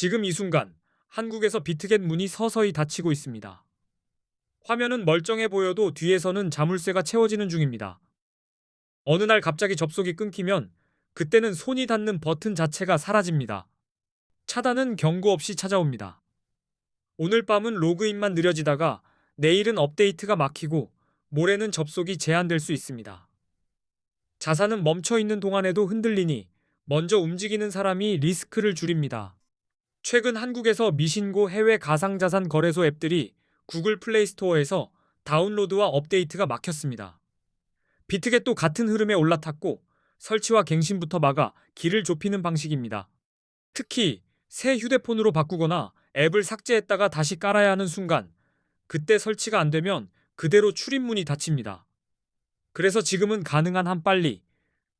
지금 이 순간 한국에서 비트겟 문이 서서히 닫히고 있습니다. 화면은 멀쩡해 보여도 뒤에서는 자물쇠가 채워지는 중입니다. 어느 날 갑자기 접속이 끊기면 그때는 손이 닿는 버튼 자체가 사라집니다. 차단은 경고 없이 찾아옵니다. 오늘 밤은 로그인만 느려지다가 내일은 업데이트가 막히고 모레는 접속이 제한될 수 있습니다. 자산은 멈춰 있는 동안에도 흔들리니 먼저 움직이는 사람이 리스크를 줄입니다. 최근 한국에서 미신고 해외 가상자산 거래소 앱들이 구글 플레이 스토어에서 다운로드와 업데이트가 막혔습니다. 비트겟도 같은 흐름에 올라탔고 설치와 갱신부터 막아 길을 좁히는 방식입니다. 특히 새 휴대폰으로 바꾸거나 앱을 삭제했다가 다시 깔아야 하는 순간, 그때 설치가 안 되면 그대로 출입문이 닫힙니다. 그래서 지금은 가능한 한 빨리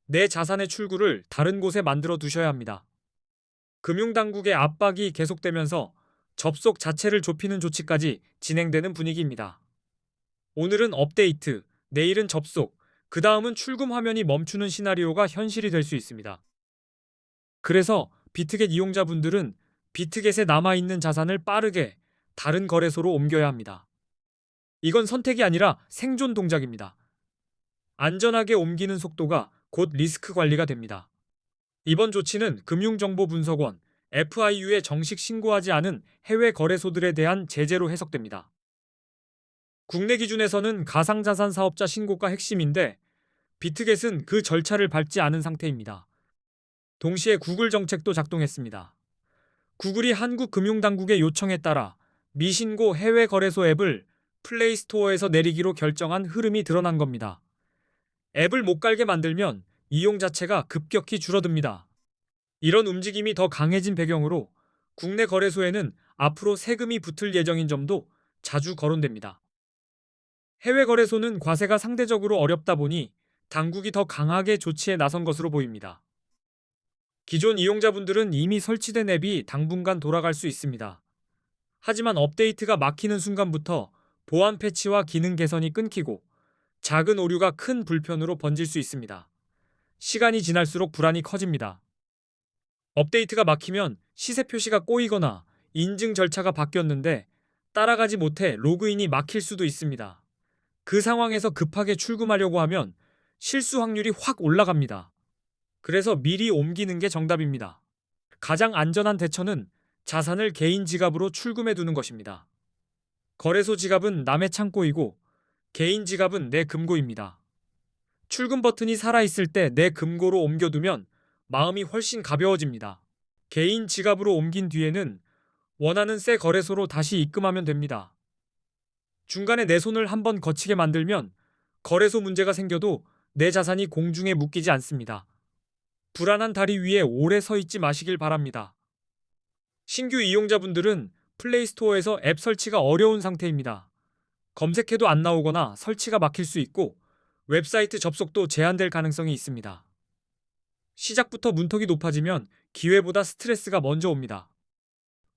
내 자산의 출구를 다른 곳에 만들어 두셔야 합니다. 금융당국의 압박이 계속되면서 접속 자체를 좁히는 조치까지 진행되는 분위기입니다. 오늘은 업데이트, 내일은 접속, 그 다음은 출금 화면이 멈추는 시나리오가 현실이 될 수 있습니다. 그래서 비트겟 이용자분들은 비트겟에 남아있는 자산을 빠르게 다른 거래소로 옮겨야 합니다. 이건 선택이 아니라 생존 동작입니다. 안전하게 옮기는 속도가 곧 리스크 관리가 됩니다. 이번 조치는 금융정보분석원 FIU에 정식 신고하지 않은 해외 거래소들에 대한 제재로 해석됩니다. 국내 기준에서는 가상자산 사업자 신고가 핵심인데 비트겟은 그 절차를 밟지 않은 상태입니다. 동시에 구글 정책도 작동했습니다. 구글이 한국 금융당국의 요청에 따라 미신고 해외 거래소 앱을 플레이스토어에서 내리기로 결정한 흐름이 드러난 겁니다. 앱을 못 깔게 만들면 이용 자체가 급격히 줄어듭니다. 이런 움직임이 더 강해진 배경으로 국내 거래소에는 앞으로 세금이 붙을 예정인 점도 자주 거론됩니다. 해외 거래소는 과세가 상대적으로 어렵다 보니 당국이 더 강하게 조치에 나선 것으로 보입니다. 기존 이용자분들은 이미 설치된 앱이 당분간 돌아갈 수 있습니다. 하지만 업데이트가 막히는 순간부터 보안 패치와 기능 개선이 끊기고 작은 오류가 큰 불편으로 번질 수 있습니다. 시간이 지날수록 불안이 커집니다. 업데이트가 막히면 시세 표시가 꼬이거나 인증 절차가 바뀌었는데 따라가지 못해 로그인이 막힐 수도 있습니다. 그 상황에서 급하게 출금하려고 하면 실수 확률이 확 올라갑니다. 그래서 미리 옮기는 게 정답입니다. 가장 안전한 대처는 자산을 개인 지갑으로 출금해 두는 것입니다. 거래소 지갑은 남의 창고이고 개인 지갑은 내 금고입니다. 출금 버튼이 살아있을 때 내 금고로 옮겨두면 마음이 훨씬 가벼워집니다. 개인 지갑으로 옮긴 뒤에는 원하는 새 거래소로 다시 입금하면 됩니다. 중간에 내 손을 한번 거치게 만들면 거래소 문제가 생겨도 내 자산이 공중에 묶이지 않습니다. 불안한 다리 위에 오래 서 있지 마시길 바랍니다. 신규 이용자분들은 플레이스토어에서 앱 설치가 어려운 상태입니다. 검색해도 안 나오거나 설치가 막힐 수 있고 웹사이트 접속도 제한될 가능성이 있습니다. 시작부터 문턱이 높아지면 기회보다 스트레스가 먼저 옵니다.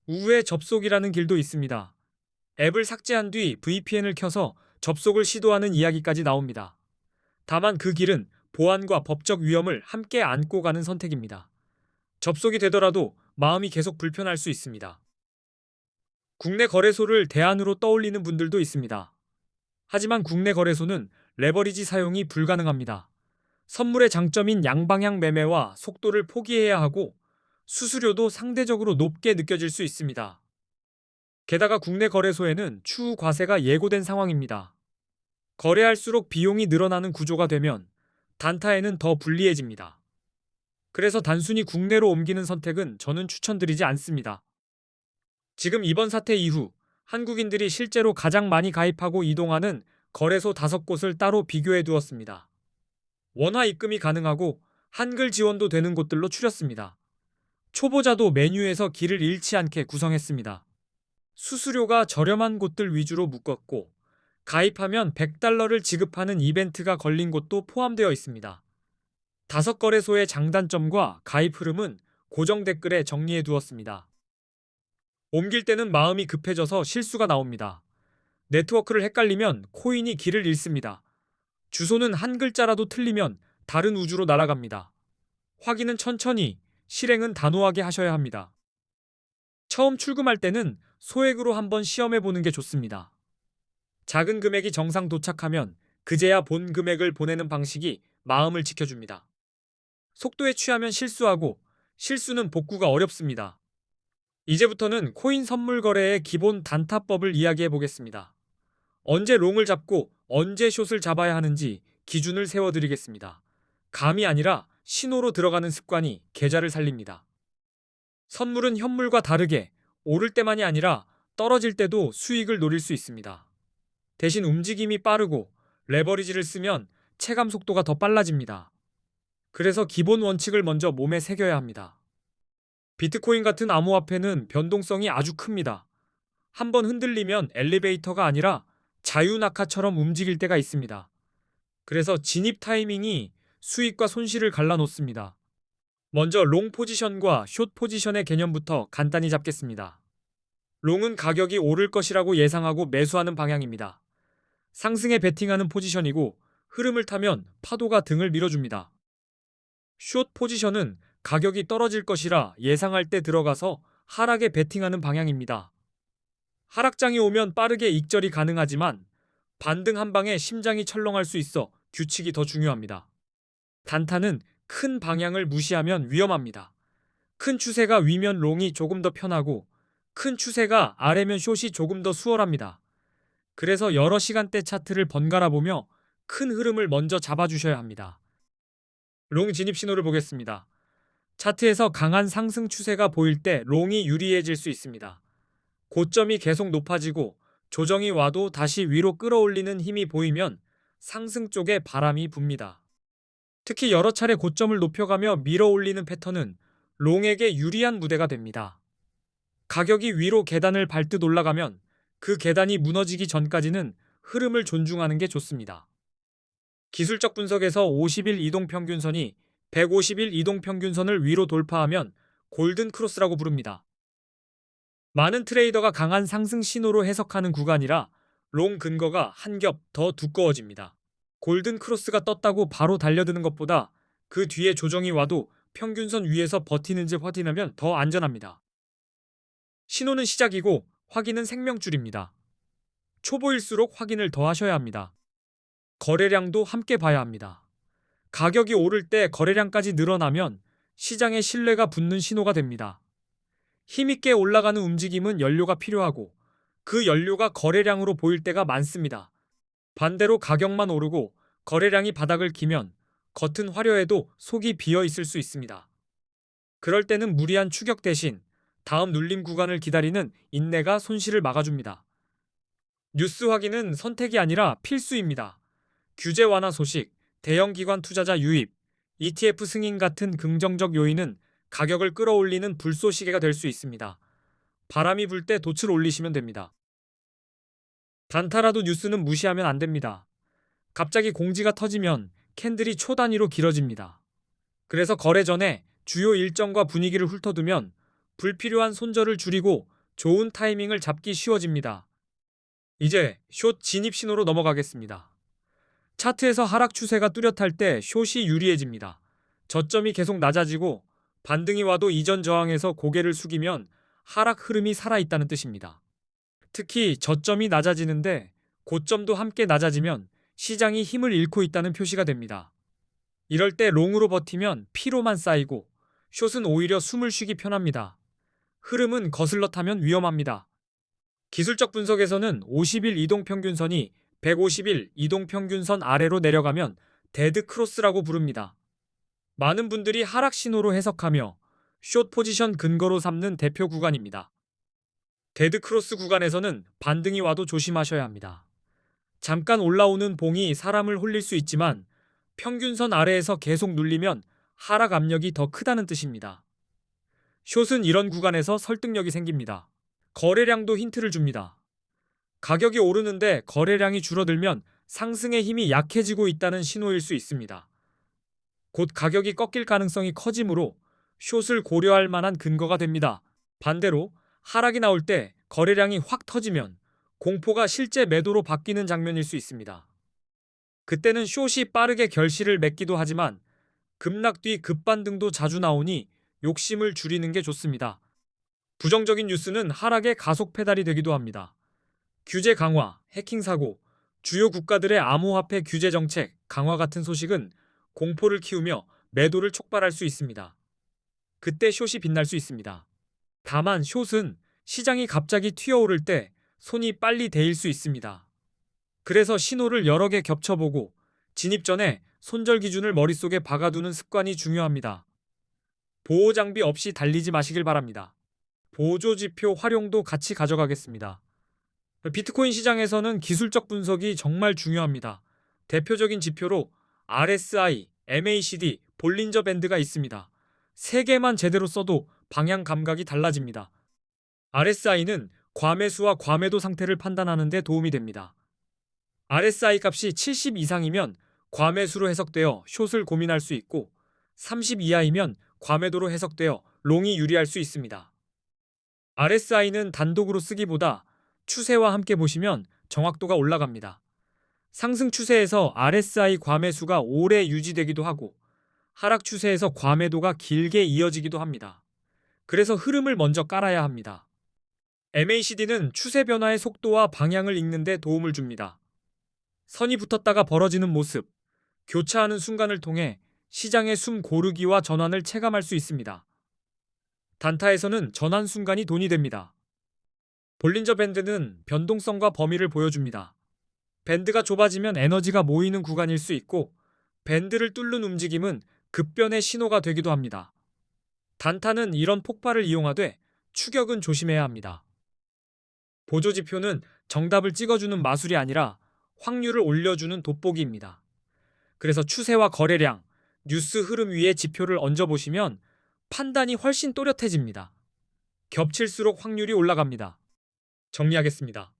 우회 접속이라는 길도 있습니다. 앱을 삭제한 뒤 VPN을 켜서 접속을 시도하는 이야기까지 나옵니다. 다만 그 길은 보안과 법적 위험을 함께 안고 가는 선택입니다. 접속이 되더라도 마음이 계속 불편할 수 있습니다. 국내 거래소를 대안으로 떠올리는 분들도 있습니다. 하지만 국내 거래소는 레버리지 사용이 불가능합니다. 선물의 장점인 양방향 매매와 속도를 포기해야 하고 수수료도 상대적으로 높게 느껴질 수 있습니다. 게다가 국내 거래소에는 추후 과세가 예고된 상황입니다. 거래할수록 비용이 늘어나는 구조가 되면 단타에는 더 불리해집니다. 그래서 단순히 국내로 옮기는 선택은 저는 추천드리지 않습니다. 지금 이번 사태 이후 한국인들이 실제로 가장 많이 가입하고 이동하는 거래소 5곳을 따로 비교해 두었습니다. 원화 입금이 가능하고 한글 지원도 되는 곳들로 추렸습니다. 초보자도 메뉴에서 길을 잃지 않게 구성했습니다. 수수료가 저렴한 곳들 위주로 묶었고 가입하면 $100를 지급하는 이벤트가 걸린 곳도 포함되어 있습니다. 5거래소의 장단점과 가입 흐름은 고정 댓글에 정리해 두었습니다. 옮길 때는 마음이 급해져서 실수가 나옵니다. 네트워크를 헷갈리면 코인이 길을 잃습니다. 주소는 한 글자라도 틀리면 다른 우주로 날아갑니다. 확인은 천천히, 실행은 단호하게 하셔야 합니다. 처음 출금할 때는 소액으로 한번 시험해 보는 게 좋습니다. 작은 금액이 정상 도착하면 그제야 본 금액을 보내는 방식이 마음을 지켜줍니다. 속도에 취하면 실수하고 실수는 복구가 어렵습니다. 이제부터는 코인 선물 거래의 기본 단타법을 이야기해 보겠습니다. 언제 롱을 잡고 언제 숏을 잡아야 하는지 기준을 세워드리겠습니다. 감이 아니라 신호로 들어가는 습관이 계좌를 살립니다. 선물은 현물과 다르게 오를 때만이 아니라 떨어질 때도 수익을 노릴 수 있습니다. 대신 움직임이 빠르고 레버리지를 쓰면 체감 속도가 더 빨라집니다. 그래서 기본 원칙을 먼저 몸에 새겨야 합니다. 비트코인 같은 암호화폐는 변동성이 아주 큽니다. 한번 흔들리면 엘리베이터가 아니라 자유낙하처럼 움직일 때가 있습니다. 그래서 진입 타이밍이 수익과 손실을 갈라놓습니다. 먼저 롱 포지션과 숏 포지션의 개념부터 간단히 잡겠습니다. 롱은 가격이 오를 것이라고 예상하고 매수하는 방향입니다. 상승에 베팅하는 포지션이고 흐름을 타면 파도가 등을 밀어줍니다. 숏 포지션은 가격이 떨어질 것이라 예상할 때 들어가서 하락에 베팅하는 방향입니다. 하락장이 오면 빠르게 익절이 가능하지만 반등 한 방에 심장이 철렁할 수 있어 규칙이 더 중요합니다. 단타는 큰 방향을 무시하면 위험합니다. 큰 추세가 위면 롱이 조금 더 편하고 큰 추세가 아래면 숏이 조금 더 수월합니다. 그래서 여러 시간대 차트를 번갈아 보며 큰 흐름을 먼저 잡아주셔야 합니다. 롱 진입 신호를 보겠습니다. 차트에서 강한 상승 추세가 보일 때 롱이 유리해질 수 있습니다. 고점이 계속 높아지고 조정이 와도 다시 위로 끌어올리는 힘이 보이면 상승 쪽에 바람이 붑니다. 특히 여러 차례 고점을 높여가며 밀어올리는 패턴은 롱에게 유리한 무대가 됩니다. 가격이 위로 계단을 밟듯 올라가면 그 계단이 무너지기 전까지는 흐름을 존중하는 게 좋습니다. 기술적 분석에서 50일 이동평균선이 150일 이동평균선을 위로 돌파하면 골든 크로스라고 부릅니다. 많은 트레이더가 강한 상승 신호로 해석하는 구간이라 롱 근거가 한 겹 더 두꺼워집니다. 골든 크로스가 떴다고 바로 달려드는 것보다 그 뒤에 조정이 와도 평균선 위에서 버티는지 확인하면 더 안전합니다. 신호는 시작이고 확인은 생명줄입니다. 초보일수록 확인을 더 하셔야 합니다. 거래량도 함께 봐야 합니다. 가격이 오를 때 거래량까지 늘어나면 시장에 신뢰가 붙는 신호가 됩니다. 힘있게 올라가는 움직임은 연료가 필요하고 그 연료가 거래량으로 보일 때가 많습니다. 반대로 가격만 오르고 거래량이 바닥을 기면 겉은 화려해도 속이 비어 있을 수 있습니다. 그럴 때는 무리한 추격 대신 다음 눌림 구간을 기다리는 인내가 손실을 막아줍니다. 뉴스 확인은 선택이 아니라 필수입니다. 규제 완화 소식, 대형 기관 투자자 유입, ETF 승인 같은 긍정적 요인은 가격을 끌어올리는 불쏘시개가 될 수 있습니다. 바람이 불 때 돛을 올리시면 됩니다. 단타라도 뉴스는 무시하면 안 됩니다. 갑자기 공지가 터지면 캔들이 초 단위로 길어집니다. 그래서 거래 전에 주요 일정과 분위기를 훑어두면 불필요한 손절을 줄이고 좋은 타이밍을 잡기 쉬워집니다. 이제 숏 진입 신호로 넘어가겠습니다. 차트에서 하락 추세가 뚜렷할 때 숏이 유리해집니다. 저점이 계속 낮아지고 반등이 와도 이전 저항에서 고개를 숙이면 하락 흐름이 살아있다는 뜻입니다. 특히 저점이 낮아지는데 고점도 함께 낮아지면 시장이 힘을 잃고 있다는 표시가 됩니다. 이럴 때 롱으로 버티면 피로만 쌓이고 숏은 오히려 숨을 쉬기 편합니다. 흐름은 거슬러 타면 위험합니다. 기술적 분석에서는 50일 이동평균선이 150일 이동평균선 아래로 내려가면 데드 크로스라고 부릅니다. 많은 분들이 하락 신호로 해석하며 숏 포지션 근거로 삼는 대표 구간입니다. 데드 크로스 구간에서는 반등이 와도 조심하셔야 합니다. 잠깐 올라오는 봉이 사람을 홀릴 수 있지만 평균선 아래에서 계속 눌리면 하락 압력이 더 크다는 뜻입니다. 숏은 이런 구간에서 설득력이 생깁니다. 거래량도 힌트를 줍니다. 가격이 오르는데 거래량이 줄어들면 상승의 힘이 약해지고 있다는 신호일 수 있습니다. 곧 가격이 꺾일 가능성이 커지므로 숏을 고려할 만한 근거가 됩니다. 반대로 하락이 나올 때 거래량이 확 터지면 공포가 실제 매도로 바뀌는 장면일 수 있습니다. 그때는 숏이 빠르게 결실을 맺기도 하지만 급락 뒤 급반등도 자주 나오니 욕심을 줄이는 게 좋습니다. 부정적인 뉴스는 하락의 가속 페달이 되기도 합니다. 규제 강화, 해킹 사고, 주요 국가들의 암호화폐 규제 정책 강화 같은 소식은 공포를 키우며 매도를 촉발할 수 있습니다. 그때 숏이 빛날 수 있습니다. 다만 숏은 시장이 갑자기 튀어오를 때 손이 빨리 데일 수 있습니다. 그래서 신호를 여러 개 겹쳐보고 진입 전에 손절 기준을 머릿속에 박아두는 습관이 중요합니다. 보호 장비 없이 달리지 마시길 바랍니다. 보조 지표 활용도 같이 가져가겠습니다. 비트코인 시장에서는 기술적 분석이 정말 중요합니다. 대표적인 지표로 RSI, MACD, 볼린저 밴드가 있습니다. 세 개만 제대로 써도 방향 감각이 달라집니다. RSI는 과매수와 과매도 상태를 판단하는 데 도움이 됩니다. RSI 값이 70 이상이면 과매수로 해석되어 숏을 고민할 수 있고 30 이하이면 과매도로 해석되어 롱이 유리할 수 있습니다. RSI는 단독으로 쓰기보다 추세와 함께 보시면 정확도가 올라갑니다. 상승 추세에서 RSI 과매수가 오래 유지되기도 하고 하락 추세에서 과매도가 길게 이어지기도 합니다. 그래서 흐름을 먼저 깔아야 합니다. MACD는 추세 변화의 속도와 방향을 읽는 데 도움을 줍니다. 선이 붙었다가 벌어지는 모습, 교차하는 순간을 통해 시장의 숨 고르기와 전환을 체감할 수 있습니다. 단타에서는 전환 순간이 돈이 됩니다. 볼린저 밴드는 변동성과 범위를 보여줍니다. 밴드가 좁아지면 에너지가 모이는 구간일 수 있고 밴드를 뚫는 움직임은 급변의 신호가 되기도 합니다. 단타는 이런 폭발을 이용하되 추격은 조심해야 합니다. 보조지표는 정답을 찍어주는 마술이 아니라 확률을 올려주는 돋보기입니다. 그래서 추세와 거래량, 뉴스 흐름 위에 지표를 얹어보시면 판단이 훨씬 또렷해집니다. 겹칠수록 확률이 올라갑니다. 정리하겠습니다.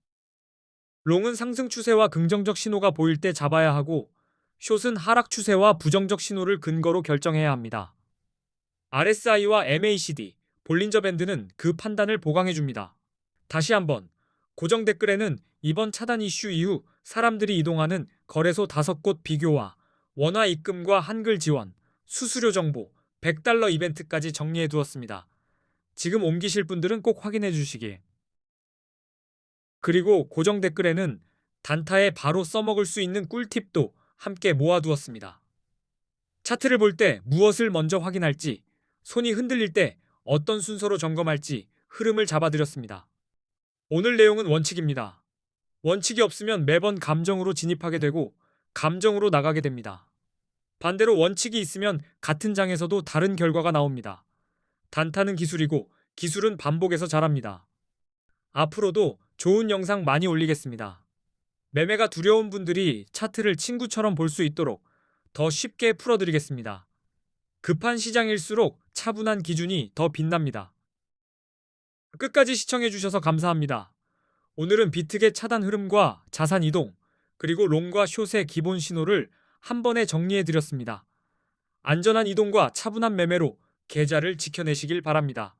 롱은 상승 추세와 긍정적 신호가 보일 때 잡아야 하고 숏은 하락 추세와 부정적 신호를 근거로 결정해야 합니다. RSI와 MACD, 볼린저 밴드는 그 판단을 보강해줍니다. 다시 한번 고정 댓글에는 이번 차단 이슈 이후 사람들이 이동하는 거래소 5곳 비교와 원화 입금과 한글 지원, 수수료 정보, $100 이벤트까지 정리해 두었습니다. 지금 옮기실 분들은 꼭 확인해 주시기. 그리고 고정 댓글에는 단타에 바로 써먹을 수 있는 꿀팁도 함께 모아두었습니다. 차트를 볼 때 무엇을 먼저 확인할지, 손이 흔들릴 때 어떤 순서로 점검할지 흐름을 잡아드렸습니다. 오늘 내용은 원칙입니다. 원칙이 없으면 매번 감정으로 진입하게 되고 감정으로 나가게 됩니다. 반대로 원칙이 있으면 같은 장에서도 다른 결과가 나옵니다. 단타는 기술이고 기술은 반복해서 자랍니다. 앞으로도 좋은 영상 많이 올리겠습니다. 매매가 두려운 분들이 차트를 친구처럼 볼 수 있도록 더 쉽게 풀어드리겠습니다. 급한 시장일수록 차분한 기준이 더 빛납니다. 끝까지 시청해주셔서 감사합니다. 오늘은 비트겟 차단 흐름과 자산 이동, 그리고 롱과 숏의 기본 신호를 한 번에 정리해드렸습니다. 안전한 이동과 차분한 매매로 계좌를 지켜내시길 바랍니다.